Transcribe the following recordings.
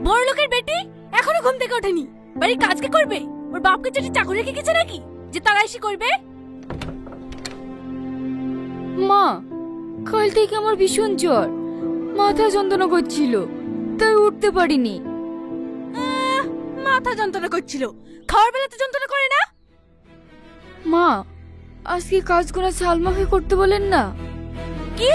বড় লোকের বেটি এখনো ঘুম থেকে ওঠেনি, বাড়ির কাজ কে করবে? ওর বাপকে যেটি চাকরি রেখে গেছে নাকি যে তারা এসে করবে? মা, কাল থেকে আমার ভীষণ জ্বর, মাথা যন্ত্রণা করছিল, তাই উঠতে পারিনি। মাথা যন্ত্রণা করছিল, খাওয়ার বেলা তো যন্ত্রণা করে না? মা, আজকে কাজগুলো সালমাকে করতে বলেন না। কি?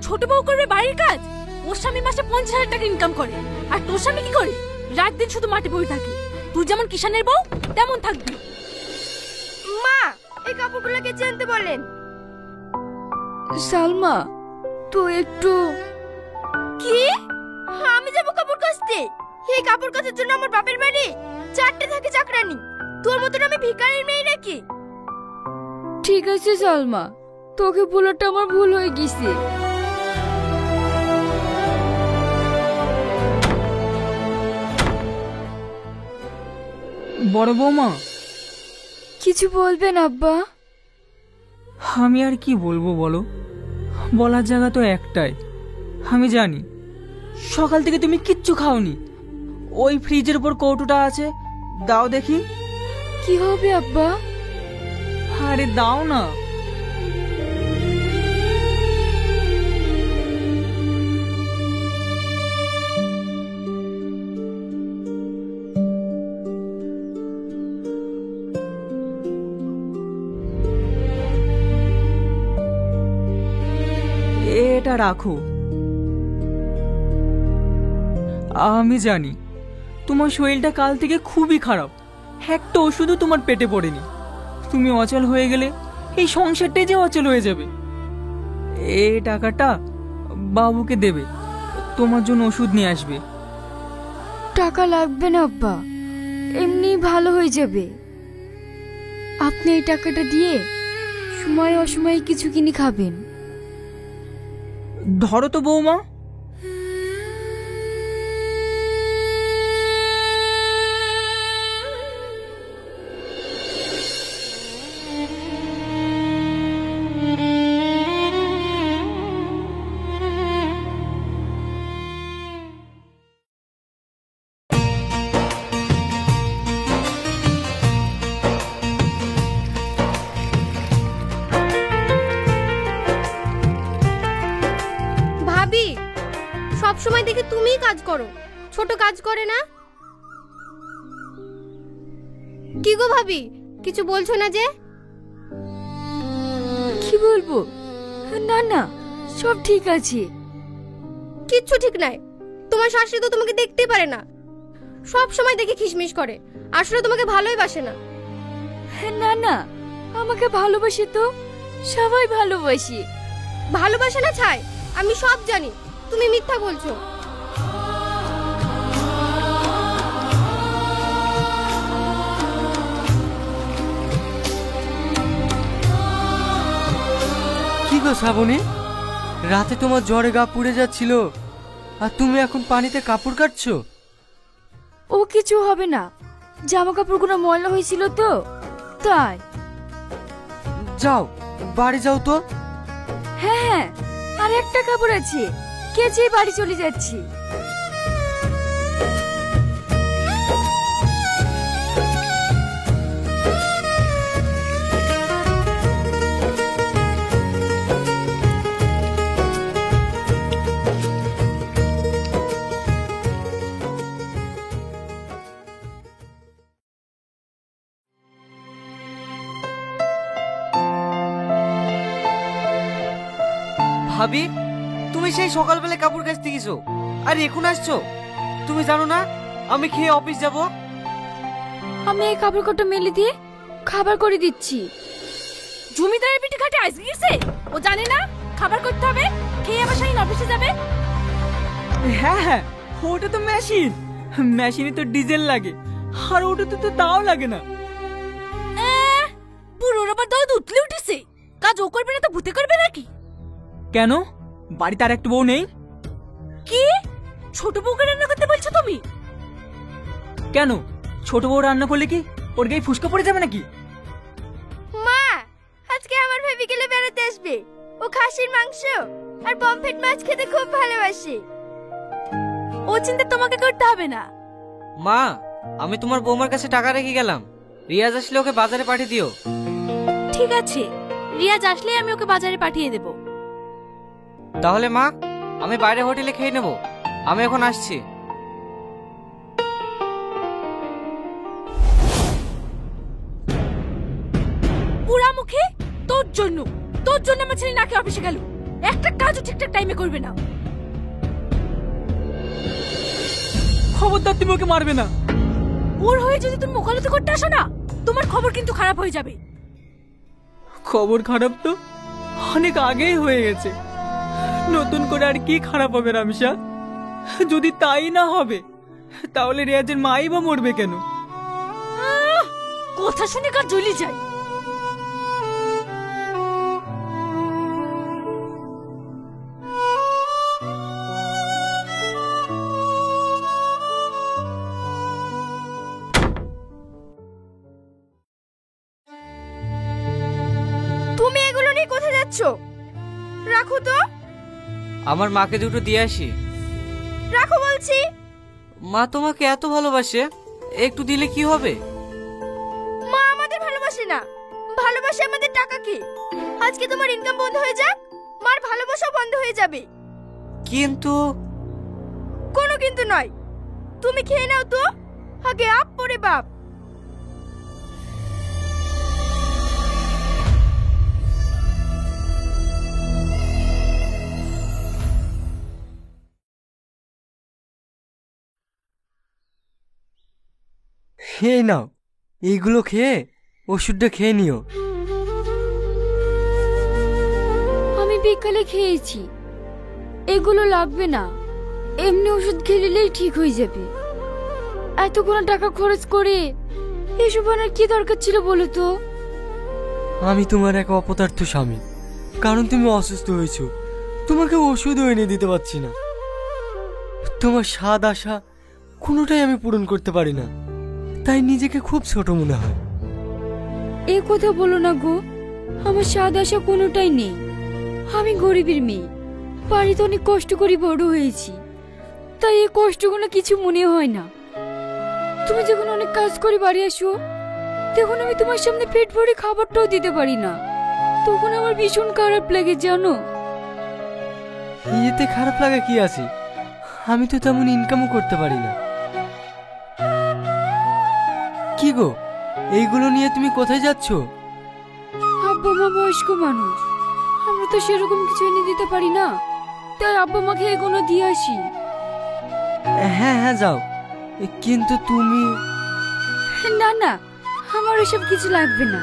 ছোট বউ করবে বাড়ির কাজ? ওর স্বামী মাসে 50,000 টাকা ইনকাম করে, আর তোর স্বামী কি করে? রাত দিন শুধু মাঠে বসে থাকে। তুই যেমন কিষানের বউ তেমন থাকবি। মা, এই কাপড়গুলোকে চেনতে বলেন। সালমা, তো একটু। কি? আমি যাবো কাপড় কাচতে? এই কাপড় কাচার জন্য আমার বাপের বাড়ি 4টে থাকে চাকরানি। তোর মতন আমি ভিখারির মেয়ে নাকি? ঠিক আছে সালমা, তোকে বলাটা আমার ভুল হয়ে গেছে। বড় বৌমা, কিছু বলবেন আব্বা? আমি আর কি বলবো বলো, বলার জায়গা তো একটাই। আমি জানি সকাল থেকে তুমি কিচ্ছু খাওনি। ওই ফ্রিজের উপর কৌটোটা আছে, দাও দেখি। কি হবে আব্বা? আরে দাও না। এটা রাখো। আমি জানি তোমার শরীরটা কাল থেকে খুবই খারাপ, একটা ওষুধও তোমার পেটে পড়েনি। তুমি অচল হয়ে গেলে এই সংসারটাই যে অচল হয়ে যাবে। এই টাকাটা বাবুকে দেবে, তোমার জন্য ওষুধ নিয়ে আসবে। টাকা লাগবে না আব্বা, এমনি ভালো হয়ে যাবে। আপনি এই টাকাটা দিয়ে সময় অসময়ে কিছু কিনে খাবেন। ধরো তো বৌমা। সব সময় দেখে তুমিই কাজ করো, ছোট কাজ করে না। কি গো ভাবি, কিছু বলছো না যে? কি বলবো? না না, সব ঠিক আছে। কিচ্ছু ঠিক নাই। তোমার শাশুড়ি তো তোমাকে দেখতেই পারে না, সব সময় দেখে খিসমিস করে, আসলে তোমাকে ভালোই বাসে না। না না, আমাকে ভালোবাসে তো, সবাই ভালোবাসে। ভালোবাসে না ছাই, আমি সব জানি, তুমি মিথ্যা বলছো। কি গো শ্রাবণী, রাতে তোমার জ্বরে গা পুড়ে যাচ্ছিল, আর তুমি এখন পানিতে কাপড় কাটছো? ও কিছু হবে না, জামা কাপড়গুলো ময়লা হয়েছিল তো তাই। যাও বাড়ি যাও তো। হ্যাঁ হ্যাঁ, আর একটা কাপড় আছে, কেচে বাড়ি চলে যাচ্ছি। ভাবি, তুমি সেই সকালবেলা কাপড় কাচতে গেছো আর এখন আসছো? তুমি জানো না আমি খেয়ে অফিস যাব? আমি এই কাপড় কটা মেলে দিয়ে খাবার করে দিচ্ছি। জমিদারের পিঠে ঘাটে আইস গেছে, ও জানে না খাবার করতে হবে, খেয়ে আবার শাহিন অফিসে যাবে। হ্যাঁ হ্যাঁ, ওটা তো মেশিন, মেশিনে তো ডিজেল লাগে, আর ওটাতে তো তাও লাগে না। পুরোর আবার দল উতলে উঠেছে, কাজ ও করবে না তো ভূতে করবে নাকি? কেন, বাড়িতে আর একটু বউ নেই? কি ছোট বউকে রান্না করতে বলছো তুমি? কেন, ছোট বউ রান্না করলে কি ওর গায়ে ফুসকা পড়ে যাবে নাকি? মা, আজকে আমার ভাবি গেলে বেড়াতে আসবে, ও খাসির মাংস আর পমফ্রেট মাছ খেতে খুব ভালোবাসে। ও চিন্তা তোমাকে করতে হবে না। মা, আমি তোমার বৌমার কাছে টাকা রেখে গেলাম, রিয়াজ আসলে ওকে বাজারে পাঠিয়ে দিও। ঠিক আছে, রিয়াজ আসলেই আমি ওকে বাজারে পাঠিয়ে দেব। তাহলে মা, আমি বাইরে হোটেলে খেয়ে নেব, আমি এখন আসছি। পুরা মুখে তোর জন্য আমার ছেলে নাকি অফিসে গেল, একটা কাজও ঠিকঠাক টাইমে করবে না। খবরদার, তুমি ওকে মারবে না। ওর হয়ে যদি তুমি মোকালতি করতে আসো না, তোমার খবর কিন্তু খারাপ হয়ে যাবে। খবর খারাপ তো অনেক আগেই হয়ে গেছে, নতুন করে আর কি খারাপ হবে রামিসা? যদি তাই না হবে তাহলে রিয়াজের মাই বা মরবে কেন? কথা শুনে কার জ্বলি যায়। তুমি এগুলো নিয়ে কোথায় যাচ্ছ? রাখো তো। আমার মাকে দুটো দিয়ে আসি। রাখো বলছি। মা তোমাকে এত ভালোবাসে, একটু দিলে কি হবে? মা আমাদের ভালোবাসে না, ভালোবাসে আমাদের টাকাকে। আজকে তোমার ইনকাম বন্ধ হয়ে যাক, মার ভালোবাসাও বন্ধ হয়ে যাবে। কিন্তু কোনো কিন্তু নয়, তুমি খেয়ে নাও তো, আগে আপ পরে বাপ। এই নাও, এইগুলো খেয়ে ওষুধটা খেয়ে নিও। আমি বিকালে খেয়েছি, এগুলো লাগবে না, এমনি ওষুধ খেলিলেই ঠিক হয়ে যাবে। এতগুলো টাকা খরচ করে এসব আনার কি দরকার ছিল বলো তো? আমি তোমার এক অপদার্থ স্বামী, কারণ তুমি অসুস্থ হয়েছো, তোমাকে ওষুধও এনে দিতে পারছি না। তোমার স্বাদ আশা কোনোটাই আমি পূরণ করতে পারি না, তাই নিজেকে খুব ছোট মনে হয়। এ কথা বলো না গো, আমার স্বাদ আশা কোনোটাই নেই। আমি গরিবের মেয়ে, বাড়িতে অনেক কষ্ট করে বড় হয়েছি, তাই এই কষ্টগুলো কিছু মনে হয় না। তুমি যখন অনেক কাজ করে বাড়ি আসো, তখন আমি তোমার সামনে পেট ভরে খাবারটাও দিতে পারি না, তখন আমার ভীষণ খারাপ লাগে জানো। এতে খারাপ লাগা কি আছে? আমি তো তেমন ইনকামও করতে পারি না। কি গো, এইগুলো নিয়ে তুমি কোথায় যাচ্ছ? আব্বা মা বয়স্ক মানুষ, আমরা তো সেরকম কিছু এনে দিতে পারি না, তাই আব্বা মাকে এগুলো দিয়ে আসি। হ্যাঁ হ্যাঁ যাও, কিন্তু তুমি। না না, আমার ওসব কিছু লাগবে না।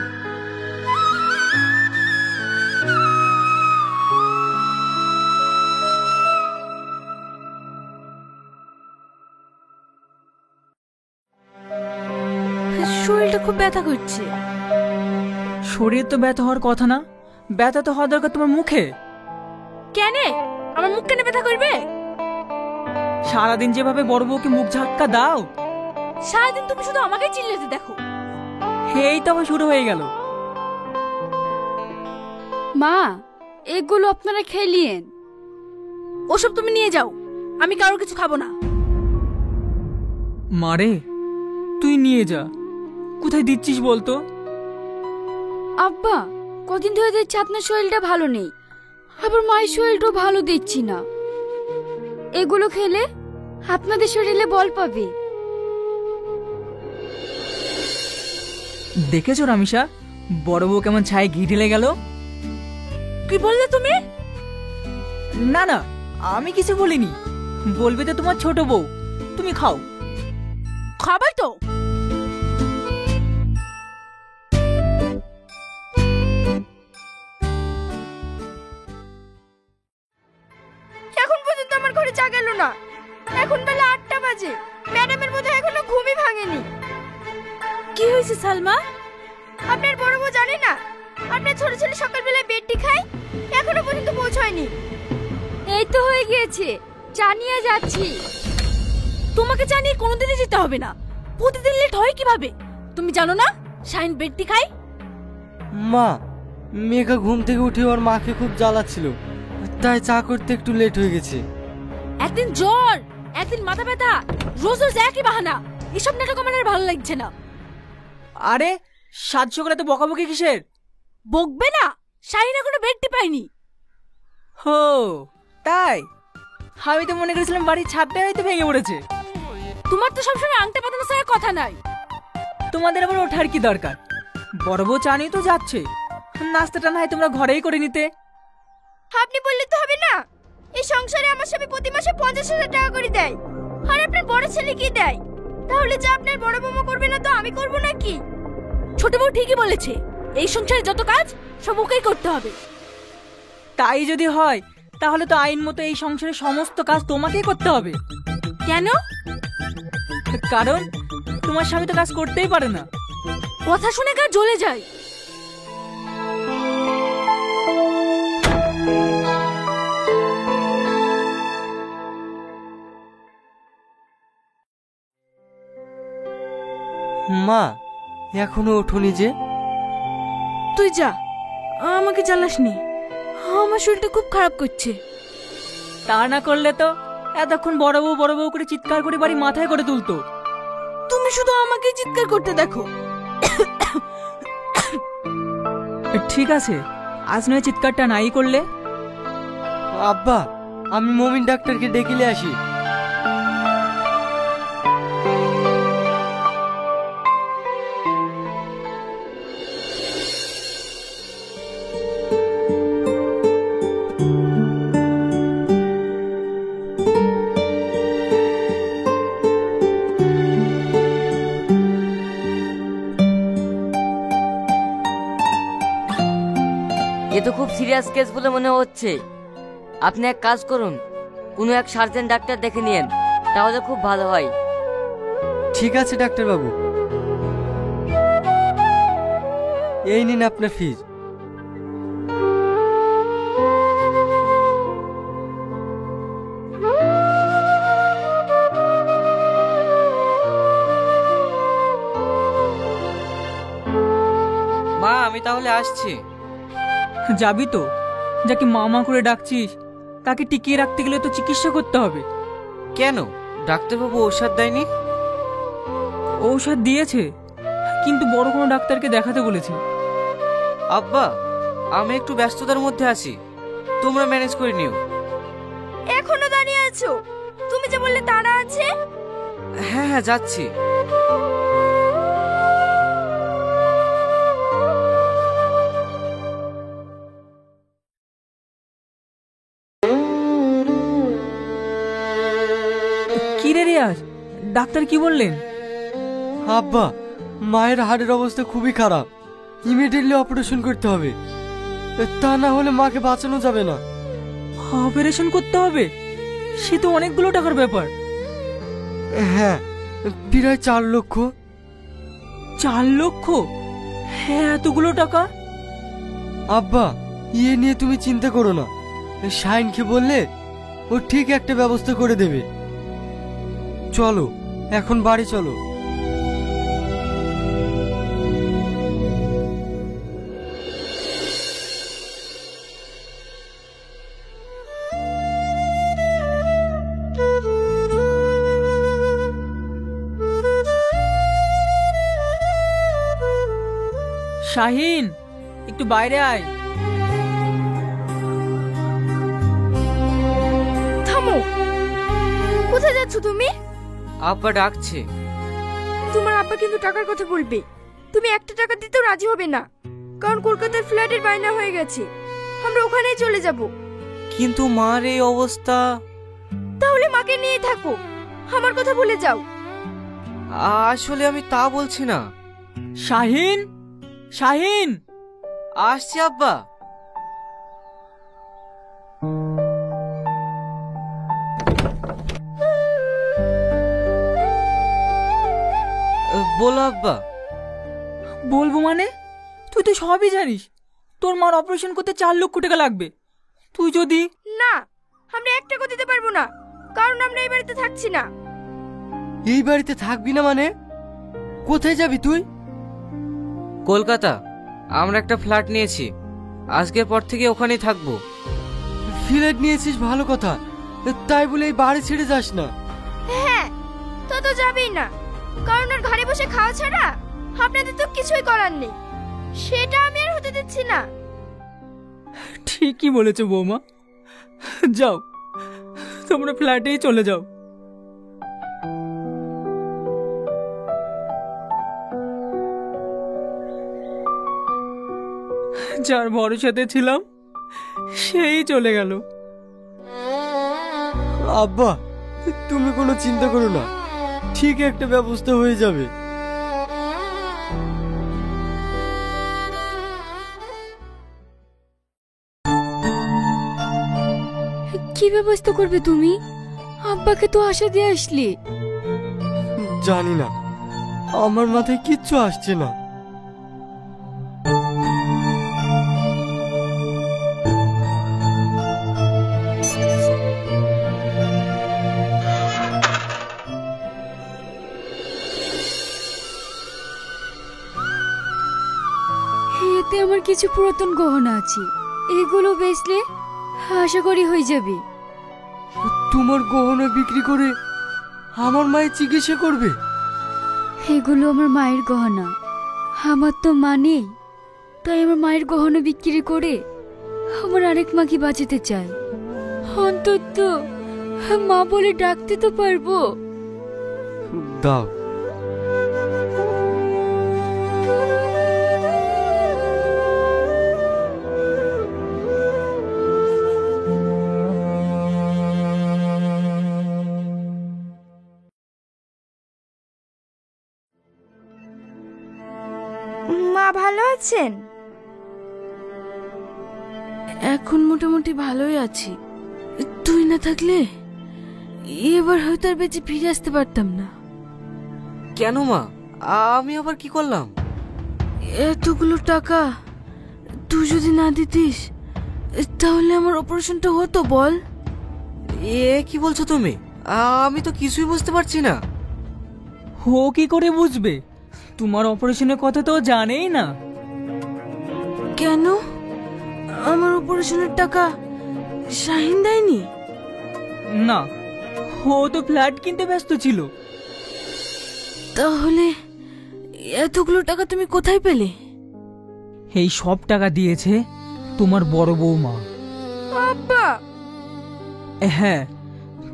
শরীরটা খুব ব্যথা করছে। শরীর তো ব্যথা হওয়ার কথা না, ব্যথা তো হওয়া দরকার তোমার মুখে। কেন আমার মুখ কেন ব্যথা করবে? সারাদিন যেভাবে বড় বউকে মুখ ঝাক্কা দাও, সারাদিন তুমি শুধু আমাকে চিল্লাতে দেখো। এই তো আবার শুরু হয়ে গেল। মা, এগুলো আপনারা খেলিয়েন। ওসব তুমি নিয়ে যাও, আমি কারোর কিছু খাবো না। মারে, তুই নিয়ে যা। কোথায় দিচ্ছিস বলতো? আব্বা, কদিন ধরে দেখছি আপনার শরীরটা ভালো নেই, আবার মায়ের শরীরটাও ভালো দেখছি না। এগুলো খেলে আপনাদের শরীরে বল পাবে। দেখেছো রামিসা, বড় বউ কেমন ছায় ঘি ঢেলে গেল? কি বললে তুমি? না না, আমি কিছু বলিনি। বলবে তো তোমার ছোট বউ। তুমি খাও। খাবাই তো। এখন পর্যন্ত আমার ঘরে চা গেল না, এখন বেলা 8টা বাজে, ম্যাডামের বোধহয় এখনো ঘুমই ভাঙেনি। কি হয়েছে সালমা? আপনার বড় বউ জানে না আপনার ছোট ছেলে সকালবেলায় বেডটি খায়, এখনো পর্যন্ত পৌঁছায়নি। এই তো হয়ে গিয়েছে, চা নিয়ে যাচ্ছি। তোমাকে জানিয়ে কোনোদিনই যেতে হবে না, প্রতিদিন লেট হয় কিভাবে? তুমি জানো না শাইন বেডটি খায়? মা, মেঘা ঘুম থেকে উঠে ওর মাকে খুব জ্বালাচ্ছিল, তাই চা করতে একটু লেট হয়ে গেছে। একদিন জ্বর, একদিন মাথা ব্যথা, রোজ রোজ একই বাহানা। এসব নাটক আমার আর ভালো লাগছে না। আরে সাত সকালে তো বকাবকি কিসের? বকবে না, শাহিন এখনো বেডটি পাইনি। হো তাই? আমি তো মনে করেছিলাম বাড়ির ছাদটাই হয়তো ভেঙে পড়েছে। তোমার তো সবসময় আংটা পাতানো ছাড়া কথা নাই। তোমাদের আবার ওঠার কি দরকার? বড় বউ চা নিয়ে তো যাচ্ছে, নাস্তাটা না হয় তোমরা ঘরেই করে নিতে। আপনি বললে তো হবে না। এই সংসারে আমার স্বামী প্রতি মাসে 50,000 টাকা করে দেয়, আর আপনার বড় ছেলে কি দেয়? তাহলে যা আপনার বড় বৌমা করবে না তো আমি করব নাকি? ছোট বউ ঠিকই বলেছে, এই সংসারে যত কাজ সব ওকেই করতে হবে। তাই যদি হয় তাহলে তো আইন মতো এই সংসারের সমস্ত কাজ তোমাকেই করতে হবে। কেন? কারণ তোমার স্বামী তো কাজ করতেই পারে না। কথা শুনে গা জ্বলে যায়। মা এখনো ওঠোনি যে? তুই যা, আমাকে জ্বালাসনি। আমার শরীরটা খুব খারাপ করছে। তা না করলে তো এতক্ষণ বড় বউ করে চিৎকার করে বাড়ি মাথায় করে তুলতো। তুমি শুধু আমাকে চিৎকার করতে দেখো। ঠিক আছে, আজ নয় চিৎকারটা নাই করলে। আব্বা আমি মমিন ডাক্তারকে ডেকে আসি। এ তো খুব সিরিয়াস কেস বলে মনে হচ্ছে। আপনি এক কাজ করুন, কোনো এক সার্জেন্ট ডাক্তার দেখে নিন, তাহলে খুব ভালো হয়। ঠিক আছে ডাক্তার বাবু, এই নিন আপনার ফিজ। মা আমি তাহলে আসছি। যাবি তো? যাকে মামা করে ডাকছিস তাকে টিকিয়ে রাখতে গেলে তো চিকিৎসা করতে হবে। কেন, ডাক্তারবাবু ঔষধ দেয়নি? ঔষধ দিয়েছে, কিন্তু বড় কোনো ডাক্তারকে দেখাতে বলেছে। আব্বা আমি একটু ব্যস্ততার মধ্যে আছি, তোমরা ম্যানেজ করে নিও। এখনো দাঁড়িয়ে আছো? তুমি যে বললে তারা আছে। হ্যাঁ হ্যাঁ যাচ্ছি। কি রে রিয়াজ, ডাক্তার কি বললেন? আব্বা মায়ের হাড়ের অবস্থা খুবই খারাপ, ইমিডিয়েটলি অপারেশন করতে হবে, তা না হলে মাকে বাঁচানো যাবে না। অপারেশন করতে হবে? সে তো অনেকগুলো টাকার ব্যাপার। হ্যাঁ প্রায় 4 লক্ষ। 4 লক্ষ? হ্যাঁ এতগুলো টাকা? আব্বা ইয়ে নিয়ে তুমি চিন্তা করো না, শাইনকে বললে ও ঠিক একটা ব্যবস্থা করে দেবে। চলো এখন বাড়ি চলো। শাহিন একটু বাইরে আয়। থামো, কোথায় যাচ্ছ তুমি? আব্বা ডাকছে। তোমার আব্বা কিন্তু টাকার কথা বলবে, তুমি 1 টাকা দিতেও রাজি হবে না, কারণ কলকাতার ফ্ল্যাটের বায়না হয়ে গেছে, আমরা ওখানেই চলে যাব। কিন্তু মার এই অবস্থা। তাহলে মাকে নিয়ে থাকো, আমার কথা ভুলে যাও। আসলে আমি তা বলছি না। শাহিন, শাহিন আসছি আব্বা। বলো আব্বা। বলবো মানে? তুই তো সবই জানিস, তোর মার অপারেশন করতে 4 লক্ষ টাকা লাগবে। তুই যদি না, আমরা 1 টাকা দিতে পারবো না, কারণ আমরা এই বাড়িতে থাকছি না। এই বাড়িতে থাকবি না মানে? কোথায় যাবি তুই? কলকাতা, আমরা একটা ফ্ল্যাট নিয়েছি, আজকের পর থেকে ওখানেই থাকবো। ফ্ল্যাট নিয়েছিস ভালো কথা, তাই বলে এই বাড়ি ছেড়ে যাস না। তো তো যাবেই না, কারণ ওর ঘরে বসে খাওয়া ছাড়া আপনাদের তো কিছুই করার নেই। সেটা আমি আর হতে দিচ্ছি না। ঠিকই বলেছো বৌমা, যাও তোমরা ফ্ল্যাটেই চলে যাও। যার ভরসাতে ছিলাম সেই চলে গেল। আব্বা, তুমি কোনো চিন্তা করো না, ঠিক একটা ব্যবস্থা হয়ে যাবে। কি ব্যবস্থা করবে তুমি? আব্বাকে তো আশা দিয়ে আসলে। জানি না, আমার মাথায় কিচ্ছু আসছে না। এতে আমার কিছু পুরাতন গহনা আছে, এগুলো বেচলে আশা করি হয়ে যাবে। তোমার গহনা বিক্রি করে আমার মায়ের চিকিৎসা করবে? এগুলো আমার মায়ের গহনা, আমার তো মা নেই, তাই আমার মায়ের গহনা বিক্রি করে আমার আরেক মাকে বাঁচাতে চাই। অন্তত মা বলে ডাকতে তো পারবো। দাও। মা ভালো আছেন? এখন মোটামুটি ভালোই আছি। তুই না থাকলে এবার হয়তো আর বেঁচে ফিরে আসতে পারতাম না। কেন মা, আমি আবার কি করলাম? এতগুলো টাকা তুই যদি না দিতিস তাহলে আমার অপারেশনটা হতো বল। এ কি বলছো তুমি? আমি তো কিছুই বুঝতে পারছি না। ও কি করে বুঝবে? তোমার অপারেশনের কথা তো জানেই না। কেন? আমার অপারেশনের টাকা শাহিন দেয়নি? না, ও তো ফ্ল্যাট কিনতে ব্যস্ত ছিল। তাহলে এতগুলো টাকা তুমি কোথায় পেলে? এই সব টাকা দিয়েছে তোমার বড় বৌমা। আব্বা, হ্যাঁ,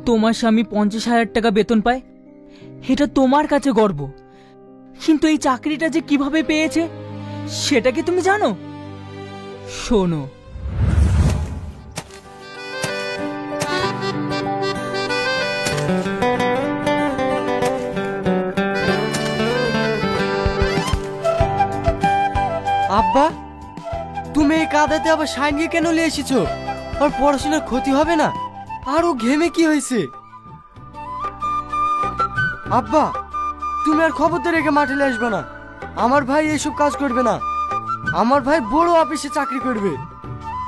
তোমার স্বামী 50,000 টাকা বেতন পায়, এটা তোমার কাছে গর্ব। কিন্তু এই চাকরিটা যে কিভাবে পেয়েছে সেটা কি তুমি জানো? শোনো, আব্বা, তুমি এই কাদাতে আবার শাইনকে কেন নিয়ে এসেছো? আর পড়াশোনার ক্ষতি হবে না? আরো ঘেমে কি হয়েছে? আব্বা, তুমি আর খবরদার রেখে মাঠে আসবে না। আমার ভাই এইসব কাজ করবে না। আমার ভাই বড় অফিসে চাকরি করবে।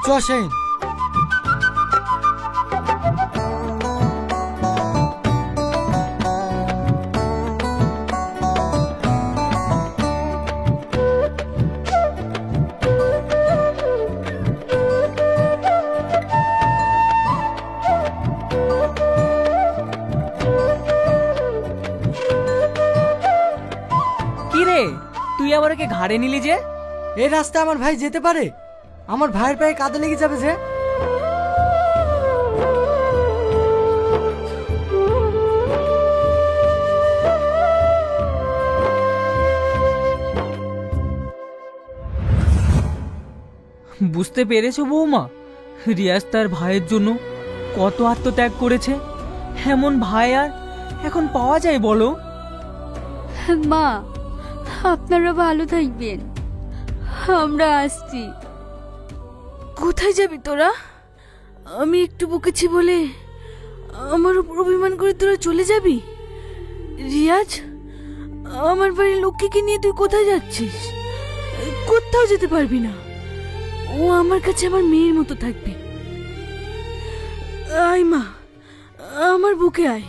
চ শাইন। কি রে, তুই আবার ওকে ঘাড়ে নিলি যে? এই রাস্তায় আমার ভাই যেতে পারে? আমার ভাইয়ের পায়ে কাদা লেগে যাবে যে। বুঝতে পেরেছো বৌমা, রিয়াজ তার ভাইয়ের জন্য কত আত্মত্যাগ করেছে? এমন ভাই আর এখন পাওয়া যায় বলো? মা, আপনারা ভালো থাকবেন, আমরা আসছি। কোথায় যাবি তোরা? আমি একটু বকেছি বলে আমার উপর অভিমান করে তোরা চলে যাবি? রিয়াজ, আমার বাড়ির লক্ষ্মীকে নিয়ে তুই কোথায় যাচ্ছিস? কোথাও যেতে পারবি না, ও আমার কাছে আমার মেয়ের মতো থাকবে। আয় মা, আমার বুকে আয়।